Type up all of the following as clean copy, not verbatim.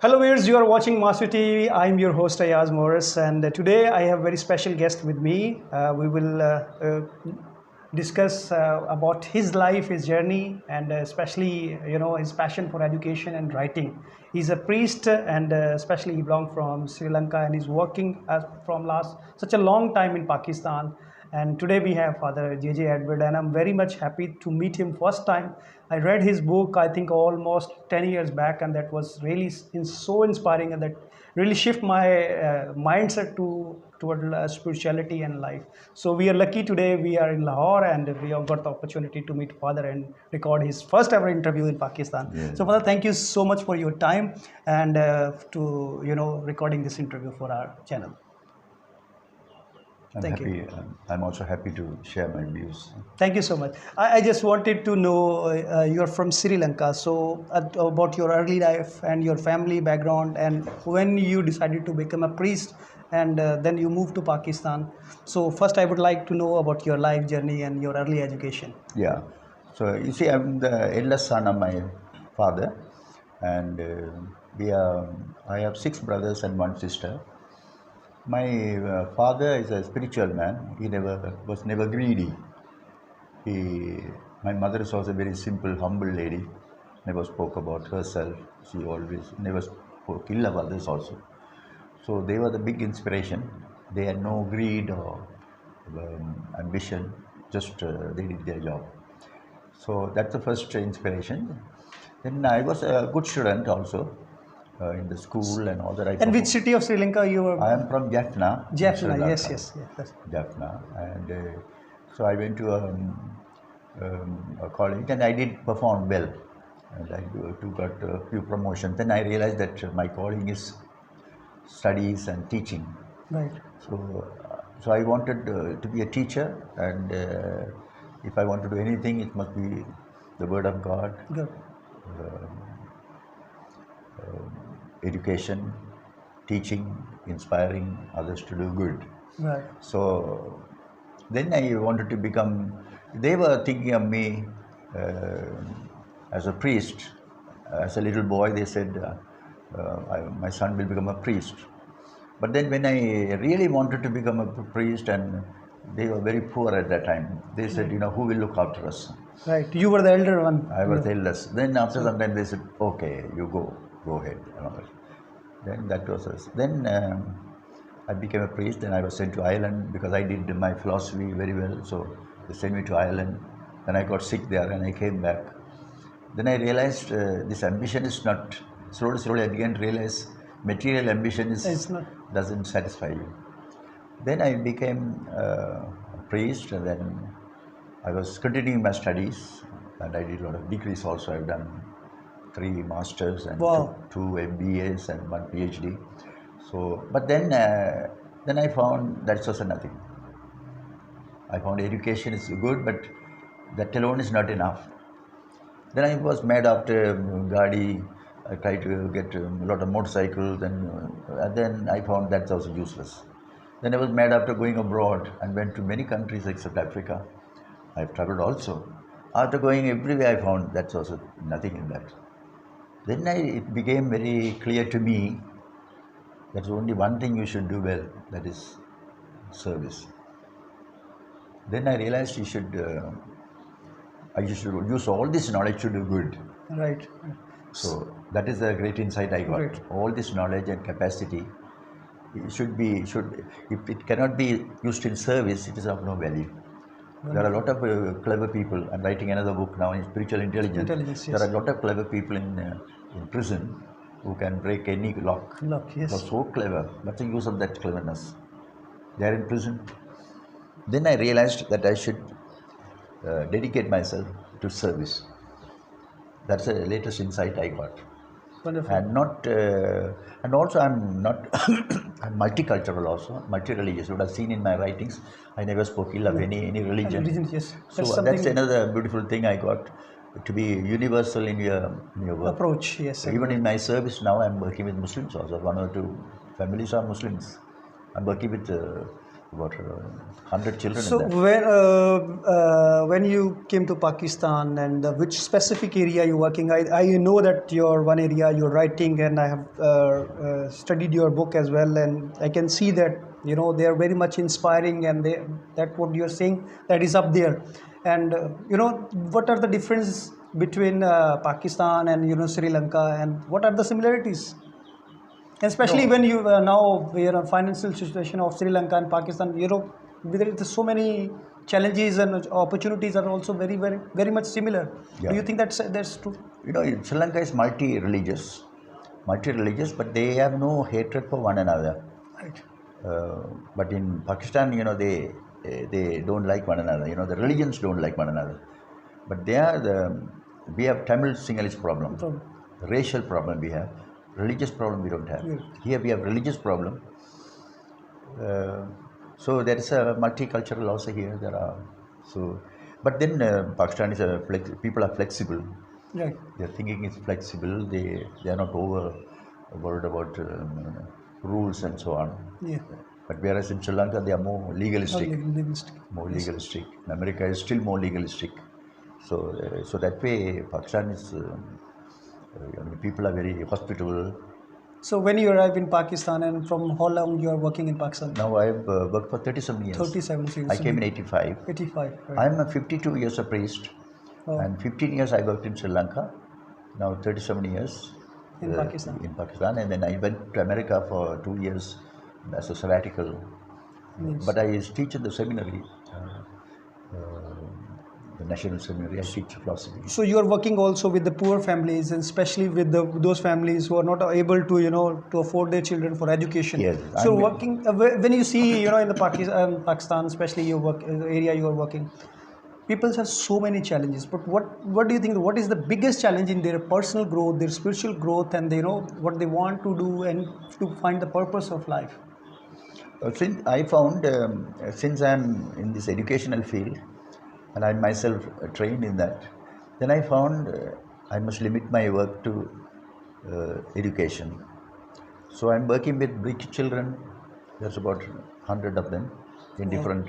Hello viewers, you are watching Master TV. I'm your host Ayaz Morris, and today I have a very special guest with me. We will discuss about his life, his journey, and especially his passion for education and writing. He's a priest, and especially he belongs from Sri Lanka, and he's working from last such a long time in Pakistan. And today we have Father J.J.Edward, and I'm very much happy to meet him first time. I read his book, I think almost 10 years back, and that was really so inspiring, and that really shift my mindset toward spirituality and life. So we are lucky today. We are in Lahore, and we have got the opportunity to meet Father and record his first ever interview in Pakistan. Yeah. So Father, thank you so much for your time and to recording this interview for our channel. I'm Thank you. happy. I'm also happy to share my views. Thank you so much. I just wanted to know you're from Sri Lanka, so about your early life and your family background, and when you decided to become a priest, and then you moved to Pakistan. So first, I would like to know about your life journey and your early education. Yeah. So you see, I'm the eldest son of my father, and I have 6 brothers and 1 sister. My father is a spiritual man. He was never greedy. My mother is also a very simple, humble lady. Never spoke about herself. She always never spoke ill of others also. So they were the big inspiration. They had no greed or ambition. Just they did their job. So that's the first inspiration. Then I was a good student also in the school and all that. And which city of Sri Lanka you were? I am from Jaffna. Jaffna, yes. Jaffna, and so I went to a college, and I did perform well, and I got a few promotions. Then I realized that my calling is studies and teaching. Right. So I wanted to be a teacher, and if I want to do anything, it must be the Word of God. Good. Education, teaching, inspiring others to do good. Right. So then I wanted to become, they were thinking of me as a priest. As a little boy, they said, my son will become a priest. But then when I really wanted to become a priest, and they were very poor at that time, they said, who will look after us? Right. You were the elder one. I was the eldest. Then after some time they said, okay, you go ahead. Then that was us. Then I became a priest. Then I was sent to Ireland because I did my philosophy very well. So they sent me to Ireland. Then I got sick there and I came back. Then I realized this ambition is not, slowly I began to realize material ambition doesn't satisfy you. Then I became a priest, and then I was continuing my studies, and I did a lot of degrees also. I've done 3 masters and Wow. 2 MBAs and 1 PhD. So, but then I found that's also nothing. I found education is good, but that alone is not enough. Then I was mad after Gadi. I tried to get a lot of motorcycles, and then I found that's also useless. Then I was mad after going abroad and went to many countries except Africa. I've traveled also. After going everywhere, I found that's also nothing in that. Then it became very clear to me there's only one thing you should do well, that is service. Then I realized I should use all this knowledge to do good. Right. So that is a great insight I got. Great. All this knowledge and capacity, if it cannot be used in service, it is of no value. There are a lot of clever people. I'm writing another book now in spiritual intelligence. Yes. There are a lot of clever people in prison who can break any lock. Yes. They're so clever. What's the use of that cleverness? They are in prison. Then I realized that I should dedicate myself to service. That's the latest insight I got. Wonderful. And also I'm not I'm multicultural also, multi-religious. You would have seen in my writings, I never spoke ill of any religion. Yes. So that's another beautiful thing I got, to be universal in your work. Approach. Yes. Even in my service now, I'm working with Muslims also. 1 or 2 families are Muslims. I'm working with about 100 children So in that. when you came to Pakistan and which specific area you working? I know that your one area you're writing, and I have studied your book as well, and I can see that they are very much inspiring, and that what you're saying that is up there, and what are the differences between Pakistan and Sri Lanka, and what are the similarities? Especially No, when you now we are a financial situation of Sri Lanka and Pakistan, there is so many challenges and opportunities are also very, very, very much similar. Do yeah. you think that's true? Sri Lanka is multi-religious, but they have no hatred for one another. Right. But in Pakistan, they don't like one another. The religions don't like one another. But we have Tamil Sinhalese problem, Problem. racial problem we have, religious problem we don't have. Yeah. Here we have religious problem. Uh, so there is a multicultural also here. There are so, but then Pakistan is people are flexible. Right. Their thinking is flexible. They are not worried about rules and so on. Yeah. But whereas in Sri Lanka they are more legalistic. Legalistic. More Yes. legalistic. In America is still more legalistic. So that way Pakistan is people are very hospitable. So when you arrive in Pakistan, and from how long you are working in Pakistan? Now I have worked for 37 years. 37 years. I came in 85. 85. Right. I am a 52 years a priest, Oh, and 15 years I worked in Sri Lanka. Now 37 years in Pakistan. in Pakistan, and then I went to America for 2 years as a sabbatical. Yes. But I teach in the seminary, the national seminary. I teach philosophy. So you are working also with the poor families, and especially with those families who are not able to to afford their children for education. Yes, So I'm- working when you see in the Pakistan, especially your work area you are working, people have so many challenges. But what do you think? What is the biggest challenge in their personal growth, their spiritual growth, and what they want to do and to find the purpose of life? Since I found, since I'm in this educational field, and I myself trained in that, then I found I must limit my work to education. So I'm working with big children. There's about 100 of them in different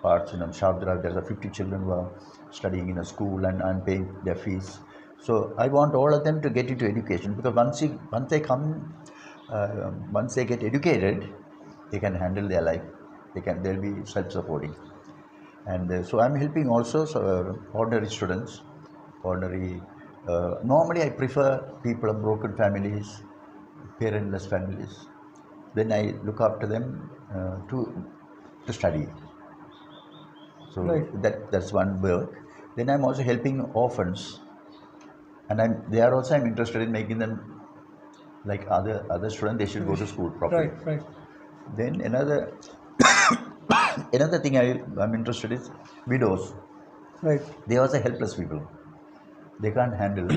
parts. In Shabdra, there's 50 children who are studying in a school, and I'm paying their fees. So I want all of them to get into education, because once they come, once they get educated, they can handle their life. They'll be self-supporting. And so I'm helping also ordinary students, normally I prefer people of broken families, parentless families. Then I look after them to study. So Right. that's one work. Then I'm also helping orphans, and I'm interested in making them like other students. They should go to school properly. Right. Right. Then another thing I'm interested is widows. Right. They are also helpless people. They can't handle.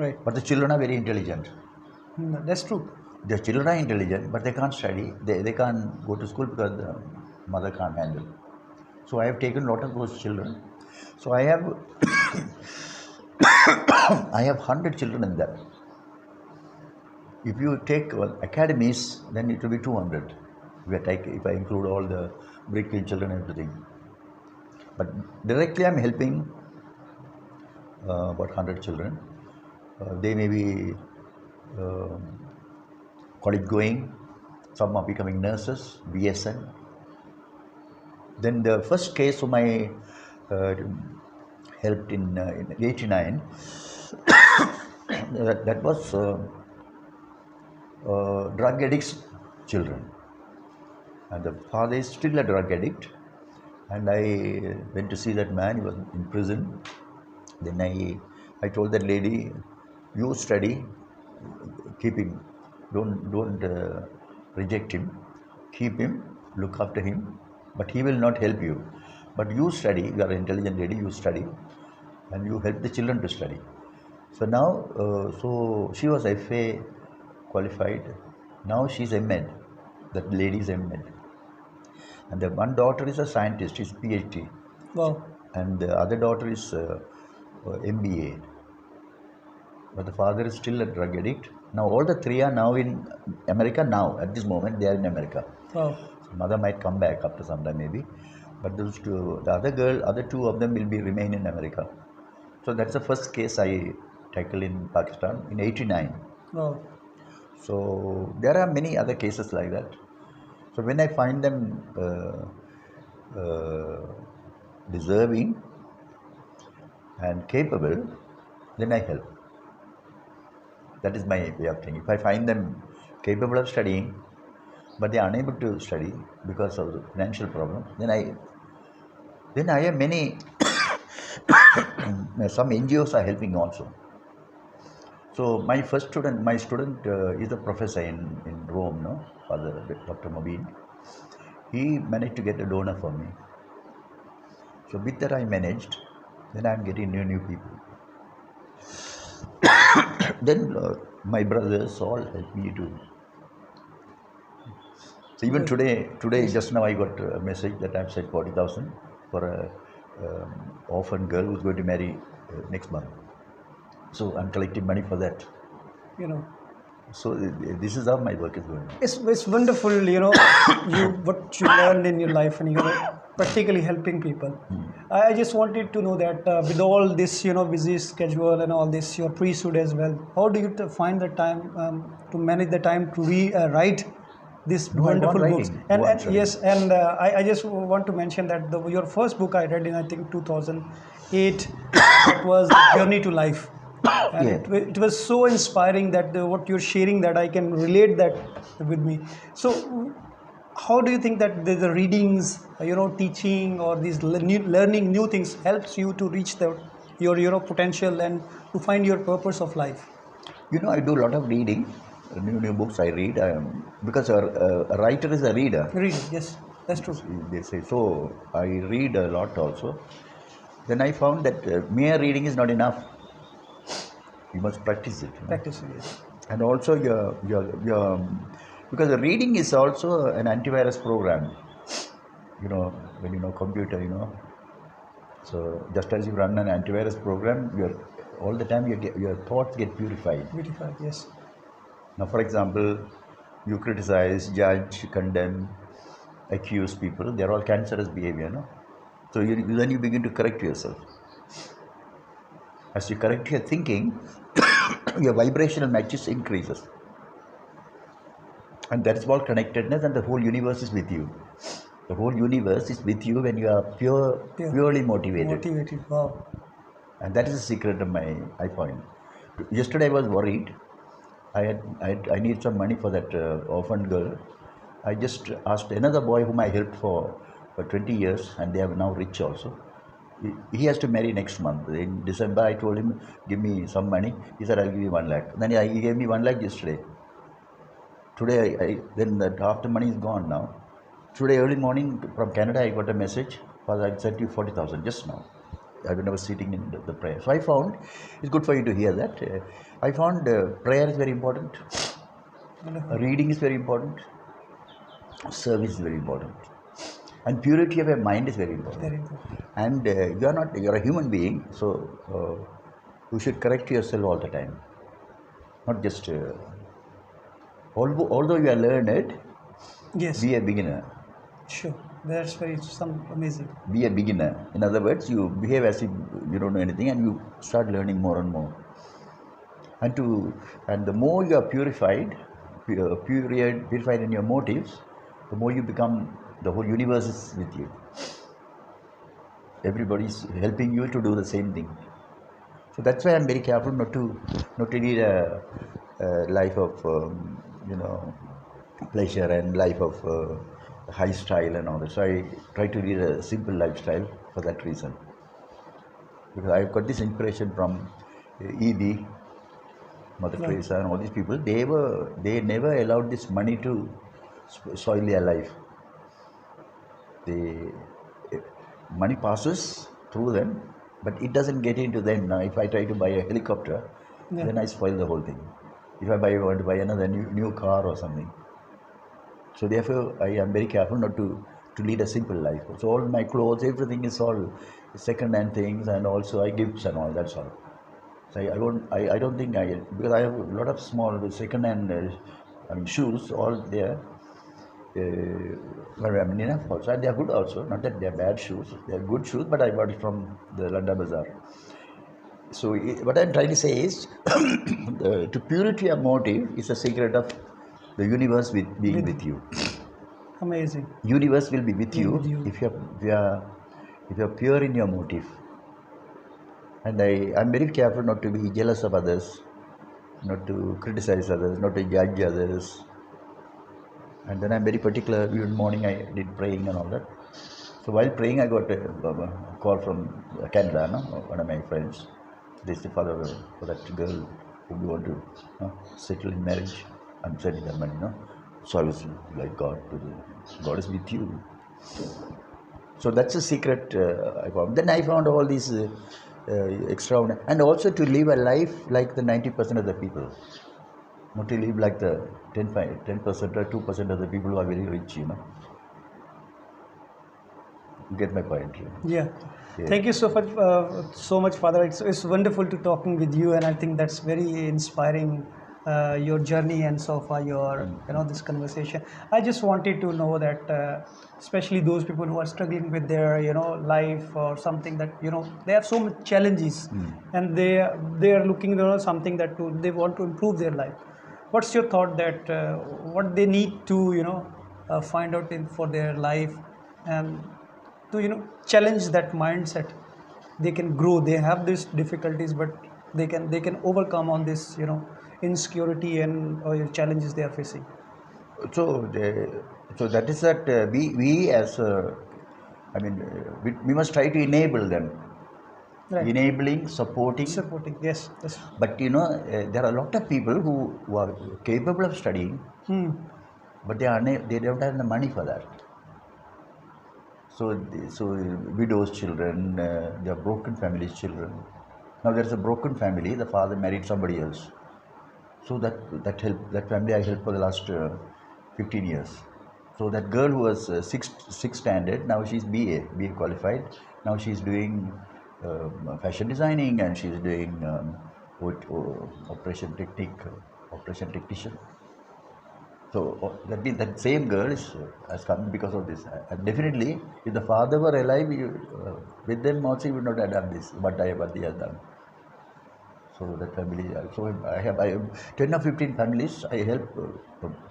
Right. But the children are very intelligent. That's true. The children are intelligent, but they can't study. They can't go to school because the mother can't handle. So I have taken a lot of those children. So I have I have 100 children in that. If you take academies, then it will be 200. If I include all the brick children and everything. But directly I'm helping about 100 children. They may be college going, some are becoming nurses, BSN. Then the first case whom I helped in 89, that was drug addicts children. And the father is still a drug addict. And I went to see that man, he was in prison. Then I told that lady, you study, keep him, don't reject him, keep him, look after him, but he will not help you. But you study, you are an intelligent lady, you study, and you help the children to study. So now, so she was FA qualified, now she's MEd, that lady is MEd. And the one daughter is a scientist, she's PhD. Wow. And the other daughter is MBA. But the father is still a drug addict. Now all the three are now in America now. At this moment they are in America. Wow. Mother might come back after some time maybe, but those two, the other two of them will be remain in America. So that's the first case I tackled in Pakistan in '89. Wow. So there are many other cases like that. So when I find them deserving and capable, then I help. That is my way of thinking. If I find them capable of studying, but they are unable to study because of the financial problem, then I have many some NGOs are helping also. So my student is a professor in Rome, no, Father Dr. Mobin. He managed to get a donor for me. So with that I managed. Then I am getting new people. Then my brothers all help me to. So even today just now I got a message that I've said 40,000 for a orphan girl who's going to marry next month. So I'm collecting money for that. You know, So this is how my work is going on. it's wonderful, what you learned in your life, and you're practically helping people. I just wanted to know that with all this, busy schedule and all this, your priesthood as well, how do you find the time to manage the time to write these No, I go on wonderful books? writing. And, Go on and studying. yes, and I just want to mention that your first book I read in, I think, 2008, it was Journey to Life. And Yeah. it was so inspiring that what you're sharing, that I can relate that with me. So how do you think that the readings, teaching, or these learning new things helps you to reach your potential and to find your purpose of life? I do a lot of reading, new books I read, because a writer is a reader. Reading, yes, that's true. They say so. I read a lot also. Then I found that mere reading is not enough. You must practice it. Practice, yes. And also your because the reading is also an antivirus program. When computer, So just as you run an antivirus program, all the time your thoughts get purified. Beautiful, yes. Now, for example, you criticize, judge, condemn, accuse people. They're all cancerous behavior, no? So then you begin to correct yourself. As you correct your thinking, your vibrational matches increases. And that's all connectedness, and the whole universe is with you. The whole universe is with you when you are purely motivated. Motivated, wow. And that is the secret of I find. Yesterday I was worried. I need some money for that orphan girl. I just asked another boy whom I helped for 20 years, and they are now rich also. He has to marry next month. In December, I told him, give me some money. He said, I'll give you 1 lakh. Then he gave me 1 lakh yesterday. Today, then that half the money is gone now. Today, early morning from Canada, I got a message. Father, I sent you 40,000 just now. I was sitting in the prayer. So I found, it's good for you to hear that. I found prayer is very important. Reading is very important. Service is very important. And purity of your mind is very important. Very important. And you're a human being, so you should correct yourself all the time. Not just, although you are learned, Yes. be a beginner. Sure. That's very amazing. Be a beginner. In other words, you behave as if you don't know anything, and you start learning more and more. And the more you are purified in your motives, the more you become. The whole universe is with you. Everybody is helping you to do the same thing. So that's why I'm very careful not to lead a life of pleasure and life of high style and all that. So I try to lead a simple lifestyle for that reason. Because I've got this inspiration from E.B., Mother Teresa, and all these people. They never allowed this money to soil their life. The money passes through them, but it doesn't get into them. Now, if I try to buy a helicopter, then I spoil the whole thing. If I want to buy another new car or something. So therefore, I am very careful not to lead a simple life. So all my clothes, everything is all second-hand things, and also I gifts and all. That's all. So I don't think because I have a lot of small second-hand shoes all there. But I mean, enough also. And they are good also. Not that they are bad shoes. They are good shoes, but I bought it from the London Bazaar. So what I'm trying to say is, to purity of motive is a secret of the universe being with you. Amazing. Universe will be with Being you with you. if you're pure in your motive. And I'm very careful not to be jealous of others, not to criticize others, not to judge others. And then I'm very particular. Even morning I did praying and all that. So while praying, I got a call from Canada, no? One of my friends. This is the father for that girl who we want to settle in marriage. I'm sending her money, no? So I was like, God is with you. So that's a secret I found. Then I found all these extraordinary, and also to live a life like the 90% of the people. Not to live like the 10% or 2% of the people who are very rich, you know. You get my point? Yeah. Yeah. Thank you so much, Father. It's wonderful to talking with you, and I think that's very inspiring. Your journey and so far your this conversation. I just wanted to know that, especially those people who are struggling with their life or something that they have so much challenges, and they are looking something that they want to improve their life. What's your thought that what they need to find out for their life, and to challenge that mindset, they can grow. They have these difficulties, but they can overcome on this insecurity and challenges they are facing. So, so that is that we as I mean we must try to enable them, Right. enabling, supporting. Supporting, yes. But there are a lot of people who are capable of studying, but they don't have the money for that. So widows' children, they are broken families' children. Now there is a broken family. The father married somebody else. So that family I helped for the last 15 years. So that girl who was sixth standard, now she's BA qualified. Now she's doing fashion designing, and she's doing operation technician. So that means that same girl has come because of this. And definitely, if the father were alive, with them also he would not have done this. What he has done. So that family. So I have 10 or 15 families. I help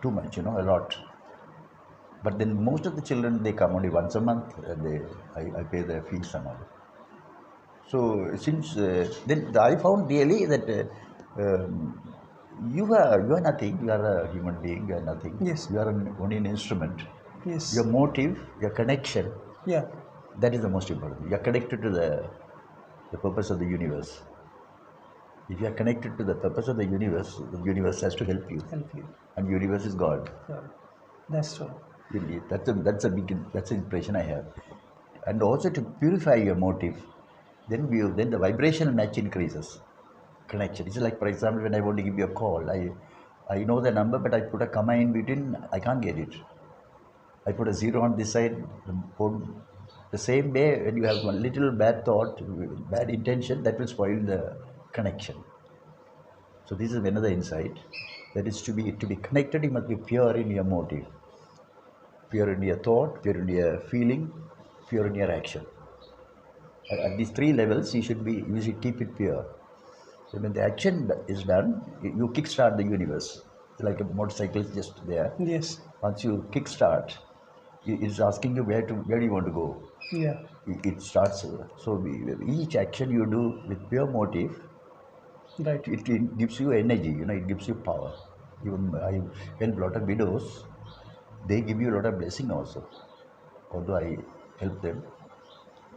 too much, a lot. But then most of the children, they come only once a month, and I pay their fees and all. So since then I found really that you are nothing. You are a human being. You are nothing. Yes. You are only an instrument. Yes. Your motive, your connection. Yeah. That is the most important. You are connected to the purpose of the universe. If you are connected to the purpose of the universe has to help you. And universe is God. Yeah. That's true. Really, that's an impression I have. And also to purify your motive, then the vibrational match increases. Connection. It's like, for example, when I want to give you a call, I know the number, but I put a comma in between, I can't get it. I put a zero on this side. The same way, when you have one little bad thought, bad intention, that will spoil the connection. So this is another insight. That is to be connected, you must be pure in your motive, pure in your thought, pure in your feeling, pure in your action. At these three levels, you should keep it pure. So when the action is done, you kickstart the universe. It's like a motorcycle is just there. Yes. Once you kickstart, it's asking you where do you want to go. Yeah. It starts. So each action you do with pure motive, Right. it gives you energy. It gives you power. Even I help a lot of widows. They give you a lot of blessing also. Although I help them,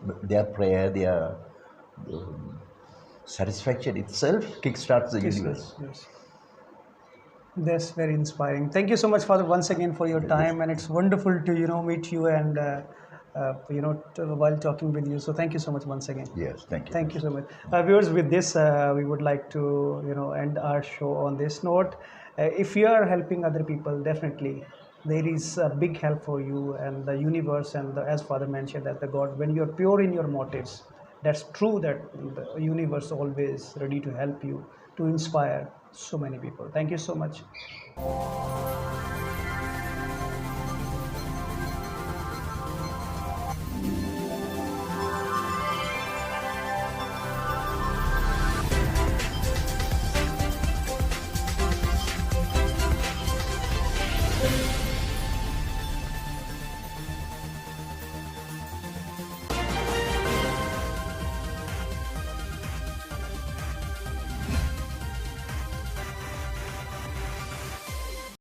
but their prayer, their satisfaction itself kickstarts the universe. Yes. That's very inspiring. Thank you so much, Father, once again for your time, and it's wonderful to meet you and while talking with you. So thank you so much once again. Yes, thank you. Thank you so much, viewers. With this, we would like to end our show on this note. If you are helping other people, definitely there is a big help for you, and the universe, and as Father mentioned, that the God, when you are pure in your motives, that's true that the universe always ready to help you, to inspire so many people. Thank you so much. Thank you.